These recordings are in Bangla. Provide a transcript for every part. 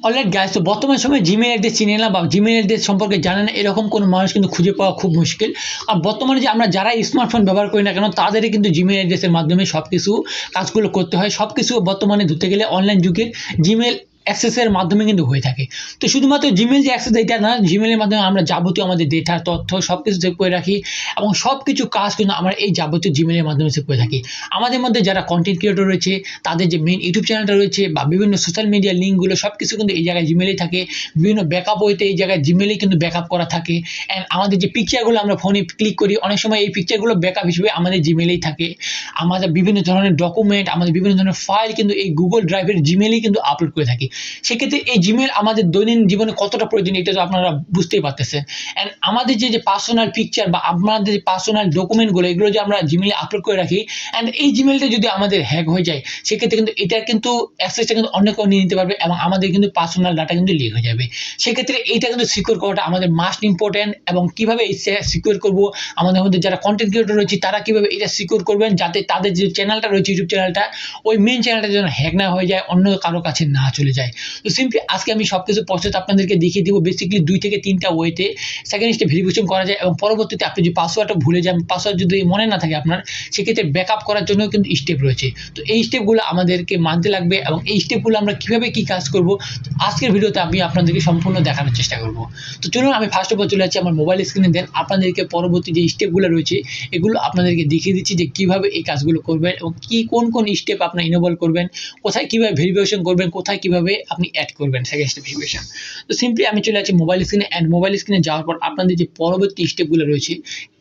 অলরাইট গাইস, তো বর্তমান সময়ে জিমেল অ্যাড্রেস চিনে না বা জিমেল অ্যাড্রেস সম্পর্কে জানে না এরকম কোনো মানুষ কিন্তু খুঁজে পাওয়া খুব মুশকিল। আর বর্তমানে যে আমরা যারা স্মার্টফোন ব্যবহার করি না কেন তাদেরই কিন্তু জিমেল অ্যাড্রেসের মাধ্যমে সব কিছু কাজগুলো করতে হয়। সব কিছু বর্তমানে ধরতে গেলে অনলাইন যুগের জিমেল অ্যাক্সেসের মাধ্যমে কিন্তু হয়ে থাকে। তো শুধুমাত্র জিমেল যে অ্যাক্সেস এটা না, জিমেলের মাধ্যমে আমরা যাবতীয় আমাদের ডেটা তথ্য সব কিছু সেভ করে রাখি এবং সব কিছু কাজ কিন্তু আমরা এই যাবতীয় জিমেলের মাধ্যমে সেভ করে থাকি। আমাদের মধ্যে যারা কন্টেন্ট ক্রিয়েটর রয়েছে তাদের যে মেইন ইউটিউব চ্যানেলটা রয়েছে বা বিভিন্ন সোশ্যাল মিডিয়া লিঙ্কগুলো সব কিছু কিন্তু এই জায়গায় জিমেলেই থাকে। বিভিন্ন ব্যাকআপ হইতে এই জায়গায় জিমেলেই কিন্তু ব্যাকআপ করা থাকে। অ্যান্ড আমাদের যে পিকচারগুলো আমরা ফোনে ক্লিক করি অনেক সময় এই পিকচারগুলো ব্যাকআপ হিসেবে আমাদের জিমেলেই থাকে। আমাদের বিভিন্ন ধরনের ডকুমেন্ট আমাদের বিভিন্ন ধরনের ফাইল কিন্তু এই গুগল ড্রাইভের জিমেলেই কিন্তু আপলোড করে থাকি। সেক্ষেত্রে এই জিমেল আমাদের দৈনন্দিন জীবনে কতটা প্রয়োজন এটা তো আপনারা বুঝতেই পারতেছেন। অ্যান্ড আমাদের যে পার্সোনাল পিকচার বা আমাদের যে পার্সোনাল ডকুমেন্টগুলো এগুলো যে আমরা জিমেলে আপলোড করে রাখি, অ্যান্ড এই জিমেলটা যদি আমাদের হ্যাক হয়ে যায় সেক্ষেত্রে কিন্তু এটার কিন্তু অ্যাক্সেসটা কিন্তু অন্য কেউ নিয়ে নিতে পারবে এবং আমাদের কিন্তু পার্সোনাল ডাটা কিন্তু লিক হয়ে যাবে। সেক্ষেত্রে এইটা কিন্তু সিকিউর করাটা আমাদের মাস্ট ইম্পর্টেন্ট। এবং কিভাবে এই সিকিউর করবো, আমাদের মধ্যে যারা কন্টেন্ট ক্রিয়েটর রয়েছে তারা কিভাবে এটা সিকিউর করবেন যাতে তাদের যে চ্যানেলটা রয়েছে ইউটিউব চ্যানেলটা ওই মেন চ্যানেলটা যেন হ্যাক না হয়ে যায়, অন্য কারো কাছে না চলে যায়। তো সিম্পলি আজকে আমি সবকিছু প্রসেস আপনাদেরকে দেখিয়ে দিব। বেসিক্যালি 2 থেকে 3টা ওয়েতে সেকেন্ড স্টেপ ভেরিফিকেশন করা যায় এবং পরবর্তীতে আপনি যে পাসওয়ার্ডটা ভুলে যান, পাসওয়ার্ড যদি মনে না থাকে আপনার, সেক্ষেত্রে ব্যাকআপ করার জন্য কিন্তু স্টেপ রয়েছে। তো এই স্টেপগুলো আমাদেরকে মানতে লাগবে এবং এই স্টেপগুলো আমরা কিভাবে কি কাজ করব আজকের ভিডিওতে আমি আপনাদেরকে সম্পূর্ণ দেখানোর চেষ্টা করব। তো চলুন আমি ফার্স্ট অফ অল চলে যাচ্ছি আমার মোবাইল স্ক্রিনে, দেন আপনাদেরকে পরবর্তী যে স্টেপগুলো রয়েছে এগুলো আপনাদেরকে দেখিয়ে দিচ্ছি যে কিভাবে এই কাজগুলো করবেন এবং কোন কোন স্টেপ আপনার ইনেবল করবেন, কোথায় কিভাবে ভেরিফিকেশন করবেন, কোথায় কিভাবে আপনি অ্যাড করবেন সেকেন্ড স্টেপ ভেরিফিকেশন। তো সিম্পলি আমি চলে যাচ্ছি মোবাইল স্ক্রিনে, অ্যান্ড মোবাইল স্ক্রিনে যাওয়ার পর আপনাদের যে পরবর্তী স্টেপগুলো রয়েছে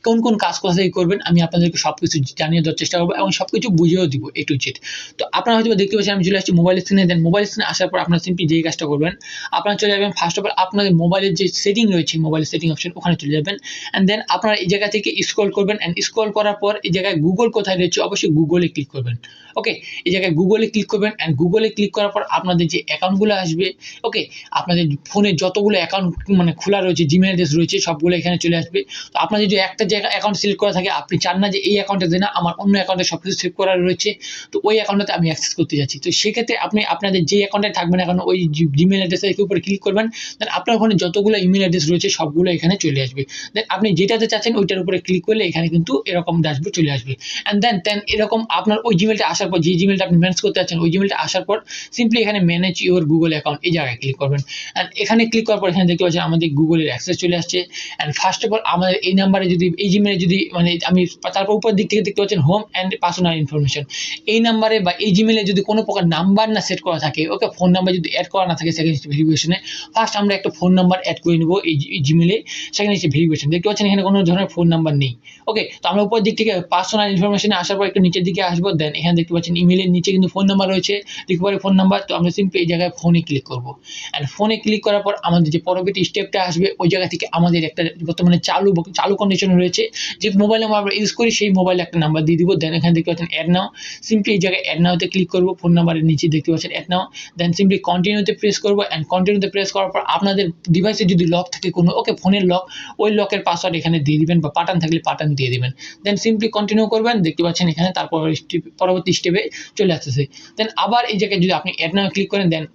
কোন কোন কাজ কোথা থেকে করবেন আমি আপনাদেরকে সবকিছু জানিয়ে দেওয়ার চেষ্টা করবো এবং সবকিছু বুঝিয়েও দিব এ টু জেড। তো আপনারা হয়তো দেখতে পাচ্ছেন আমি চলে আসছি মোবাইল স্ক্রিনে, দেন মোবাইল স্ক্রিনে আসার পর আপনারা সিম্পলি যেই কাজটা করবেন আপনারা চলে যাবেন ফার্স্ট অফ অল আপনাদের মোবাইলের যে সেটিং রয়েছে মোবাইল সেটিং অপশন ওখানে চলে যাবেন। অ্যান্ড দেন আপনারা এই জায়গা থেকে স্ক্রল করবেন, অ্যান্ড স্ক্রল করার পর এই জায়গায় গুগল কোথায় রয়েছে অবশ্যই গুগলে ক্লিক করবেন। ওকে, এই জায়গায় গুগলে ক্লিক করবেন, অ্যান্ড গুগলে ক্লিক করার পর আপনাদের যে অ্যাকাউন্টগুলো আসবে, ওকে, আপনাদের ফোনে যতগুলো অ্যাকাউন্ট মানে খোলা রয়েছে জিমেল অ্যাড্রেস রয়েছে সবগুলো এখানে চলে আসবে। তো আপনাদের যদি একটা জায়গা অ্যাকাউন্ট সিলেক্ট করা থাকে, আপনি চান না যে এই অ্যাকাউন্টে দেন না আমার অন্য অ্যাকাউন্টে সবকিছু সেভ করা রয়েছে, তো ওই অ্যাকাউন্টে আমি অ্যাক্সেস করতে যাচ্ছি। তো সেক্ষেত্রে আপনি আপনাদের যে অ্যাকাউন্টে থাকবেন এখন ওই জিমেল অ্যাড্রেসের উপরে ক্লিক করবেন, দেন আপনার ফোনে যতগুলো ইমেল অ্যাড্রেস রয়েছে সবগুলো এখানে চলে আসবে। দেন আপনি যেটাতে চাচ্ছেন ওইটার উপরে ক্লিক করলে এখানে কিন্তু এরকম ড্যাশবোর্ড চলে আসবে। অ্যান্ড দেন এরকম আপনার ওই জিমেলটা আসার পর যে জিমেলটা আপনি ম্যানেজ করতে চাচ্ছেন ওই জিমেলটা আসার পর সিম্পলি এখানে ম্যানেজ ইউর গুগল অ্যাকাউন্ট এই জায়গায় ক্লিক করবেন। অ্যান্ড এখানে ক্লিক করার পর এখানে দেখতে পাচ্ছেন আমাদের গুগলের অ্যাক্সেস চলে আসছে। অ্যান্ড ফার্স্ট অফ অল আমাদের এই নাম্বারে যদি এই জিমেলে যদি মানে আমি তারপর উপর দিক থেকে দেখতে পাচ্ছেন হোম অ্যান্ড পার্সোনাল ইনফরমেশন, এই নাম্বারে বা এই জিমেলে যদি কোনো প্রকার নাম্বার না সেট করা থাকে, ওকে, ফোন নাম্বার যদি অ্যাড করা না থাকে সেকেন্ড স্টেপ ভেরিফিকেশনে, ফার্স্ট আমরা একটা ফোন নাম্বার অ্যাড করে নেব এই জিমেলে। সেকেন্ড স্টেপ ভেরিফিকেশন দেখতে পাচ্ছেন এখানে কোনো ধরনের ফোন নাম্বার নেই। ওকে, তো আমরা উপর দিক থেকে পার্সোনাল ইনফরমেশনে আসার পর একটু নিচের দিকে আসবো, দেন এখানে দেখতে পাচ্ছেন ইমেলের নিচে কিন্তু ফোন নাম্বার রয়েছে, রিকভারি ফোন নাম্বার। তো আমরা সিম্পলি এই জায়গায় ফোনে ক্লিক করবো। অ্যান্ড ফোনে ক্লিক করার পর আমাদের যে পরবর্তী স্টেপটা আসবে ওই জায়গা থেকে আমাদের একটা বর্তমানে চালু কন্ডিশনে রয়েছে যে মোবাইল নাম্বার আমরা ইউজ করি সেই মোবাইলে একটা নাম্বার দিয়ে দিব। দেন এখানে দেখতে পাচ্ছেন অ্যাড নাও, সিম্পলি এই জায়গায় অ্যাড নাওতে ক্লিক করবো, ফোন নাম্বারের নিচে দেখতে পাচ্ছেন অ্যাড নাও, দেন সিম্পলি কন্টিনিউতে প্রেস করবো। অ্যান্ড কন্টিনিউতে প্রেস করার পর আপনাদের ডিভাইসে যদি লক থাকে কোনো, ওকে, ফোনের লক, ওই লকের পাসওয়ার্ড এখানে দিয়ে দিবেন বা পাঠান থাকলে পাঠান দিয়ে দিবেন। দেন সিম্পলি কন্টিনিউ করবেন, দেখতে পাচ্ছেন এখানে তারপর পরবর্তী স্টেপে চলে আসতেছে। দেন আবার এই জায়গায় যদি আপনি অ্যাড নাও ক্লিক করেন, দেন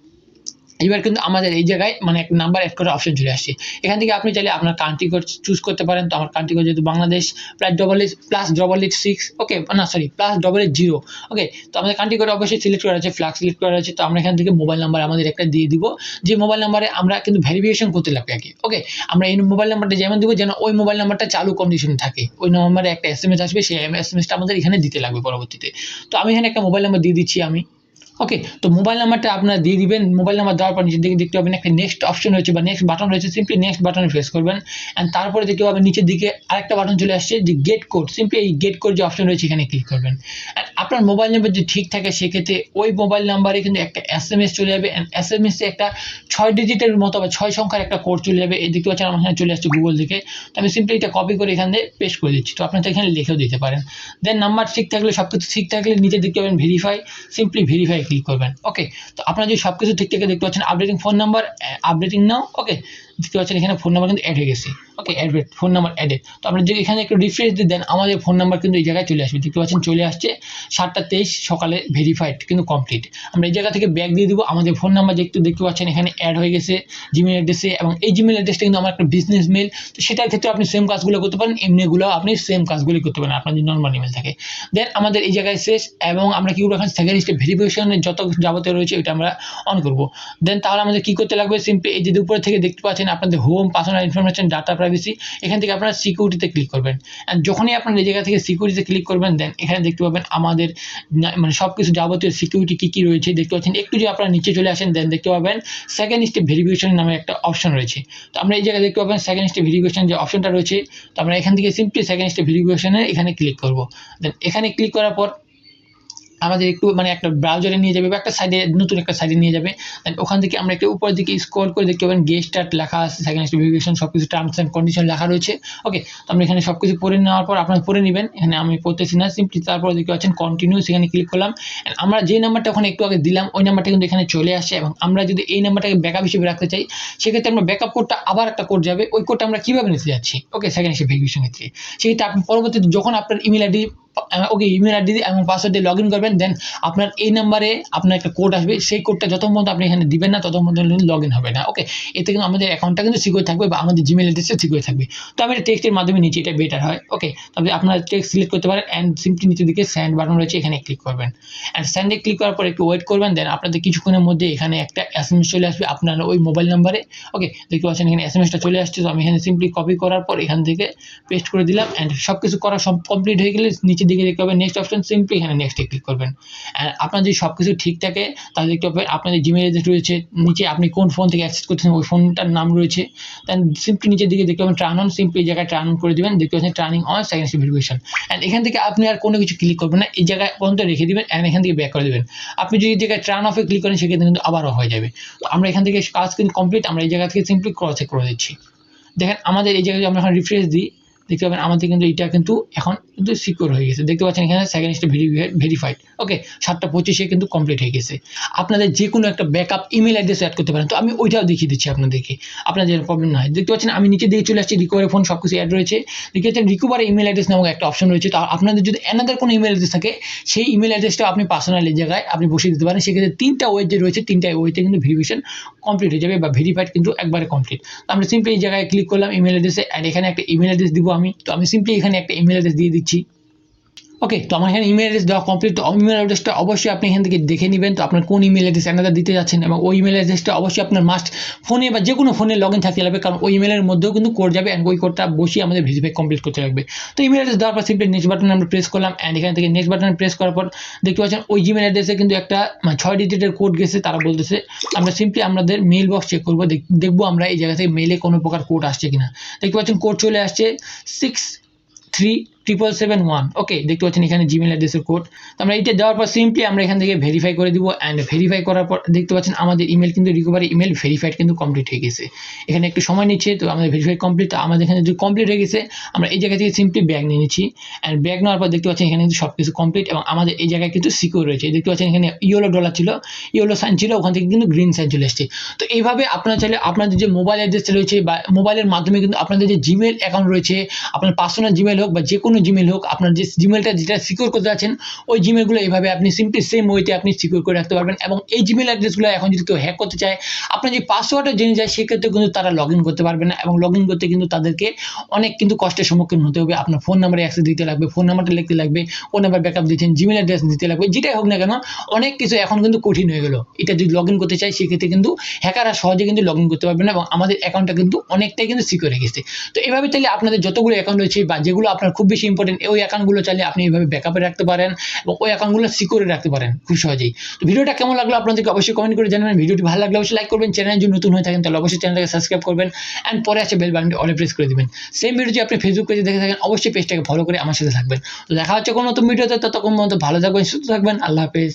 এবার কিন্তু আমাদের এই জায়গায় মানে একটা নাম্বার অ্যাড করার অপশন চলে আসছে। এখান থেকে আপনি চাইলে আপনার কান্ট্রি কোড চুজ করতে পারেন। তো আমার কান্ট্রি কোড যেহেতু বাংলাদেশ +8+8 ওকে, না সরি +880, ওকে। তো আমাদের কান্ট্রি কোড অবশ্যই সিলেক্ট করা আছে, ফ্ল্যাগ সিলেক্ট করা আছে। তো আমরা এখান থেকে মোবাইল নাম্বার আমাদের একটা দিয়ে দিব, যে মোবাইল নাম্বারে আমরা কিন্তু ভেরিফিকেশন করতে লাগবে আগে। ওকে, আমরা এই মোবাইল নাম্বারটা যেমন দিব যেন ওই মোবাইল নাম্বারটা চালু কন্ডিশনে থাকে, ওই নাম্বারে একটা SMS আসবে, সেই SMS-টা আমাদের এখানে দিতে লাগবে পরবর্তীতে। তো আমি এখানে একটা মোবাইল নাম্বার দিয়ে দিচ্ছি আমি। ওকে, তো মোবাইল নাম্বারটা আপনারা দিয়ে দিবেন। মোবাইল নাম্বার দেওয়ার পর নিচের দিকে দেখতে পাবেন একটা নেক্সট অপশন রয়েছে বা নেক্সট বাটন রয়েছে, সিম্পলি নেক্সট বাটনে প্রেস করবেন। অ্যান্ড তারপরে দেখতে পাবেন নিচের দিকে আরেকটা বাটন চলে আসছে যে গেট কোড, সিম্পলি এই গেট কোড যে অপশন রয়েছে এখানে ক্লিক করবেন। অ্যান্ড আপনার মোবাইল নাম্বার যদি ঠিক থাকে সেক্ষেত্রে ওই মোবাইল নাম্বারে কিন্তু একটা SMS চলে যাবে। অ্যান্ড SMS-এ একটা 6 ডিজিটের মতো বা 6 সংখ্যার একটা কোড চলে যাবে। এই দেখতে পাচ্ছেন আমার এখানে চলে আসছে গুগল থেকে। তো আমি সিম্পলি এটা কপি করে এখানে পেস্ট করে দিচ্ছি। তো আপনারা এখানে লিখেও দিতে পারেন। দেন নাম্বার ঠিক থাকলে সবকিছু ঠিক থাকলে নিচে দেখতে পাবেন ভেরিফাই, সিম্পলি ভেরিফাই ক্লিক করবেন। ওকে, তো আপনারা যদি সবকিছু ঠিক থেকে দেখতে পাচ্ছেন আপডেটিং ফোন নাম্বার, আপডেটিং নাও। ওকে, দেখতে পাচ্ছেন এখানে ফোন নাম্বার কিন্তু অ্যাড হয়ে গেছে। ওকে, ফোন নাম্বার অ্যাডেড। তো আপনি যদি এখানে একটু রিফ্রেশ দিয়ে দেন আমাদের ফোন নাম্বার কিন্তু এই জায়গায় চলে আসবে। দেখতে পাচ্ছেন চলে আসছে 7:23 সকালে, ভেরিফাইড কিন্তু কমপ্লিট। আমরা এই জায়গা থেকে ব্যাক দিয়ে দিব, আমাদের ফোন নাম্বার দেখতে পাচ্ছেন এখানে অ্যাড হয়ে গেছে জিমেল অ্যাড্রেসে, এবং এই জিমেল অ্যাড্রেসটা কিন্তু আমার একটা বিজনেস মেল। তো সেটার ক্ষেত্রে আপনি সেম কাজগুলো করতে পারেন, এমনিগুলো আপনি সেম কাজগুলি করতে পারেন আপনার যদি নর্মাল ইমেল থাকে। দেন আমাদের এই জায়গায় শেষ, এবং আমরা কি করবো এখন সেকেন্ড স্টেপ ভেরিফিকেশনের যত যাবতীয় রয়েছে এটা আমরা অন করবো। দেন তাহলে আমাদের কি করতে লাগবে, সিম্পলি এই যে উপরে থেকে দেখতে পাচ্ছেন আপনাদের home, personal information, data privacy, এখান থেকে আপনারা সিকিউরিটিতে ক্লিক করবেন। অ্যান্ড যখনই আপনারা এই জায়গা থেকে সিকিউরিটিতে ক্লিক করবেন দেন এখানে দেখতে পাবেন আমাদের মানে সব কিছু যাবতীয় সিকিউরিটি কী কী রয়েছে দেখতে পাচ্ছেন। একটু যদি আপনারা নিচে চলে আসেন দেন দেখতে পাবেন সেকেন্ড স্টেপ ভেরিফিকেশন নামে একটা অপশন রয়েছে। তো আমরা এই জায়গায় দেখতে পাবেন সেকেন্ড স্টেপ ভেরিফিকেশন যে অপশনটা রয়েছে, তো আমরা এখান থেকে সিম্পলি সেকেন্ড স্টেপ ভেরিফিকেশনে এখানে ক্লিক করব। দেন এখানে ক্লিক করার পর আমাদের একটু মানে একটা ব্রাউজারে নিয়ে যাবে বা একটা সাইডে, নতুন একটা সাইডে নিয়ে যাবে। দেন ওখান থেকে আমরা একটু উপরের দিকে স্ক্রল করে দেখতে পাবেন গেট স্টার্ট লেখা আছে, সেকেন্ড স্টেপ ভেরিফিকেশন সব কিছু টার্মস অ্যান্ড কন্ডিশন লেখা রয়েছে। ওকে, তো আমরা এখানে সব কিছু পড়ে নেওয়ার পর আপনারা পড়ে নেবেন, এখানে আমি পড়তেছি না, সিম্পলি তারপর দেখতে পাচ্ছেন কন্টিনিউ, সেখানে ক্লিক করলাম। আমরা যে নাম্বারটা ওখানে একটু আগে দিলাম ওই নাম্বারটা কিন্তু এখানে চলে আসে, এবং আমরা যদি এই নাম্বারটাকে ব্যাকআপ হিসেবে রাখতে চাই সেক্ষেত্রে আমরা ব্যাকআপ কোডটা আবার একটা কোড যাবে, ওই কোডটা আমরা কীভাবে নিতে যাচ্ছি ওকে সেকেন্ড স্টেপ ভেরিফিকেশন ক্ষেত্রে, সেক্ষেত্রে আপনি পরবর্তীতে যখন আপনার ইমেল আইডি ওকে ইমেল আইডি এবং পাসওয়ার্ড দিয়ে লগ ইন করবেন দেন আপনার এই নাম্বারে আপনার একটা কোড আসবে, সেই কোডটা যত পর্যন্ত আপনি এখানে দিবেন না তত পর্যন্ত লগ ইন হবে না। ওকে, এতে কিন্তু আমাদের অ্যাকাউন্টটা কিন্তু সিকিউর থাকবে বা আমাদের জিমেল অ্যাড্রেসটা সিকিউর থাকবে। তো আমি টেক্সটের মাধ্যমে নিচে এটা বেটার হয়। ওকে, তবে আপনারা টেক্সট সিলেক্ট করতে পারেন অ্যান্ড সিম্পলি নিচের দিকে সেন্ড বাটন রয়েছে, এখানে ক্লিক করবেন। অ্যান্ড সেন্ডে ক্লিক করার পর একটু ওয়েট করবেন, দেন আপনাদের কিছুক্ষণের মধ্যে এখানে একটা এসএমএস চলে আসবে আপনার ওই মোবাইল নাম্বারে। ওকে, দেখতে পাচ্ছেন এখানে এসএমএসটা চলে আসছে। তো আমি এখানে সিম্পলি কপি করার পর এখান থেকে পেস্ট করে দিলাম, অ্যান্ড সব কিছু করা সব কমপ্লিট হয়ে গেলে নিচের দিকে দেখতে পাবেন নেক্সট অপশন, সিম্পলি এখানে নেক্সটে ক্লিক করবেন। অ্যান্ড আপনার যদি সব কিছু ঠিক থাকে তাহলে দেখতে পাবেন আপনাদের জিমেল অ্যাড্রেস রয়েছে, নিচে আপনি কোন ফোন থেকে অ্যাক্সেস করছেন ওই ফোনটার নাম রয়েছে। দেন সিম্পলি নিচের দিকে দেখতে পাবেন টার্ন অন, সিম্পলি এই জায়গায় টার্ন অন করে দেবেন, দেখতে পাচ্ছেন turning on second step verification. And এখান থেকে আপনি আর কোনো কিছু ক্লিক করবেন না, এই জায়গায় পর্যন্ত রেখে দিবেন অ্যান্ড এখান থেকে ব্যাক করে দেবেন। আপনি যদি এই জায়গায় টার্ন অফে ক্লিক করেন সেক্ষেত্রে কিন্তু আবারও হয়ে যাবে। তো আমরা এখান থেকে কাজ কিন্তু কমপ্লিট, আমরা এই জায়গা থেকে সিম্পলি ক্রস চেক করে দিচ্ছি। দেখেন আমাদের এই জায়গায় আমরা এখন রিফ্রেশ দিই দেখতে পাবেন আমাদের কিন্তু এটা কিন্তু এখন কিন্তু সিকিউর হয়ে গেছে। দেখতে পাচ্ছেন এখানে সেকেন্ড স্টেপ ভেরিফাইড। ওকে, 7:25 কিন্তু কমপ্লিট হয়ে গেছে। আপনাদের যে কোনো একটা ব্যাকআপ ইমেল অ্যাড্রেস অ্যাড করতে পারেন, তো আমি ওইটাও দেখিয়ে দিচ্ছি আপনাদেরকে, আপনাদের প্রবলেম না হয়। দেখতে পাচ্ছেন আমি নিচে দিকে চলে আসছি, রিকভারি ফোন সব কিছু অ্যাড রয়েছে। দেখতে পাচ্ছেন রিকভারি ইমেল অ্যাড্রেস নামক একটা অপশন রয়েছে। তো আপনাদের যদি অ্যানাদার কোনো ইমেল অ্যাড্রেস থাকে সেই ইমেল অ্যাড্রেসটা আপনি পার্সোনালি জায়গায় আপনি বসিয়ে দিতে পারেন, সেক্ষেত্রে 3টা ওয়ে যে রয়েছে 3টা ওয়েতে কিন্তু ভেরিফিকেশন কমপ্লিট হয়ে যাবে বা ভেরিফাইড কিন্তু একবারে কমপ্লিট। তো আমরা সিম্পলি এই জায়গায় ক্লিক করলাম ইমেল অ্যাড্রেসে, অ্যান্ড এখানে একটা ইমেল অ্যাড্রেস দিব আমি। তো আমি সিম্পলি এখানে একটা ইমেল অ্যাড্রেস দিয়ে দিচ্ছি। ওকে, তো আমার এখানে ইমেল অ্যাড্রেস দেওয়া কমপ্লিট। তো ইমেল অ্যাড্রেসটা অবশ্যই আপনি এখান থেকে দেখে নেবেন তো আপনার কোন ইমেল অ্যাড্রেস অ্যানাদার দিতে যাচ্ছেন, এবং ওই ইমেল অ্যাড্রেসটা অবশ্যই আপনার মাস্ট ফোনে বা যে কোনো ফোনে লগ ইন থাকতে লাগবে, কারণ ওই ইমেলের মধ্যেও কিন্তু কোড যাবে অ্যান্ড ওই কোডটা বসিয়ে আমাদের ভেরিফাই কমপ্লিট করতে লাগবে। তো ইমেল অ্যাড্রেস দেওয়ার পর সিম্পলি নেক্সট বাটনে আমরা প্রেস করলাম, অ্যান্ড এখান থেকে নেক্সট বাটনে প্রেস করার পর দেখতে পাচ্ছেন ওই জিমেল অ্যাড্রেসে কিন্তু একটা 6 ডিজিটের কোড গেছে, তারা বলতেছে। আমরা সিম্পলি আমাদের মেল বক্স চেক করবো, দেখবো আমরা এই জায়গা থেকে মেলে কোনো প্রকার কোড আসছে কিনা। দেখতে পাচ্ছেন কোড চলে আসছে 63771। ওকে, দেখতে পাচ্ছেন এখানে জিমেল অ্যাড্রেসের কোড। তো আমরা এইটা দেওয়ার পর সিম্পলি আমরা এখান থেকে ভেরিফাই করে দিব, অ্যান্ড ভেরিফাই করার পর দেখতে পাচ্ছেন আমাদের ইমেল কিন্তু রিকভারি ইমেল ভেরিফাইড কিন্তু কমপ্লিট হয়ে গেছে। এখানে একটু সময় নিচ্ছে, তো আমাদের ভেরিফাই কমপ্লিট। তো আমাদের এখানে যদি কমপ্লিট হয়ে গেছে আমরা এই জায়গা থেকে সিম্পলি ব্যাগ নিয়ে নিচ্ছি, অ্যান্ড ব্যাগ নেওয়ার পর দেখতে পাচ্ছেন এখানে কিন্তু সব কিছু কমপ্লিট, এবং আমাদের এই জায়গায় কিন্তু সিকিউর রয়েছে। দেখতে পাচ্ছেন এখানে ইয়েলো ডলার ছিল, ইয়েলো সাইন ছিল, ওখান থেকে কিন্তু গ্রিন সাইন চলে আসছে। তো এইভাবে আপনারা চাইলে আপনাদের যে মোবাইল অ্যাড্রেস রয়েছে বা মোবাইলের মাধ্যমে কিন্তু আপনাদের যে জিমেল অ্যাকাউন্ট রয়েছে, আপনার পার্সোনাল জিমেল হোক বা যে কোনো জিমেল হোক, আপনার যে জিমেলটা যেটা সিকিউর করতে যাচ্ছেন ওই জিমেলগুলো এইভাবে আপনি সিম্পলি সেম ওয়েতে আপনি সিকিউর করে রাখতে পারবেন। এবং এই জিমেল অ্যাড্রেসগুলো এখন যদি কেউ হ্যাক করতে চায়, আপনার যে পাসওয়ার্ডটা জেনে যায় সেক্ষেত্রে কিন্তু তারা লগ ইন করতে পারবে না, এবং লগ ইন করতে কিন্তু তাদেরকে অনেক কিন্তু কষ্টের সম্মুখীন হতে হবে। আপনার ফোন নাম্বারে অ্যাক্সেস দিতে লাগবে, ফোন নাম্বারটা লিখতে লাগবে, কোন নাম্বার ব্যাকআপ দিচ্ছেন, জিমেল অ্যাড্রেস দিতে লাগবে, যেটাই হোক না কেন অনেক কিছু এখন কিন্তু কঠিন হয়ে গেল। এটা যদি লগ ইন করতে চাই সেক্ষেত্রে কিন্তু হ্যাকাররা সহজে কিন্তু লগ ইন করতে পারবে না, এবং আমাদের অ্যাকাউন্টটা কিন্তু অনেকটাই কিন্তু সিকিউর হয়ে গেছে। তো এইভাবে চাইলে আপনাদের যতগুলো অ্যাকাউন্ট রয়েছে বা যেগুলো আপনার খুব বেশি ইম্পর্টেন্ট ওই অ্যাকাউন্টগুলো চাইলে আপনি এইভাবে ব্যাকআপে রাখতে পারেন এবং ওই অ্যাকাউন্টগুলো সিকিউর রাখতে পারেন খুব সহজেই। তো ভিডিওটা কেমন লাগলো আপনাদেরকে অবশ্যই কমেন্ট করে জানাবেন। ভিডিওটি ভালো লাগলে অবশ্যই লাইক করবেন, চ্যানেলে যদি নতুন হয়ে থাকেন তাহলে অবশ্যই চ্যানেলটাকে সাবস্ক্রাইব করবেন, অ্যান্ড পরে আছে বেল বাটনটি অলে প্রেস করে দিবেন। সেম ভিডিও যদি আপনি ফেসবুক পেজে দেখে থাকেন অবশ্যই পেজটাকে ফলো করে আমার সাথে থাকবেন। তো দেখা হচ্ছে কোনো নতুন ভিডিওতে, ততক্ষণ পর্যন্ত ভালো থাকবেন, সুস্থ থাকবেন। আল্লাহ হাফেজ।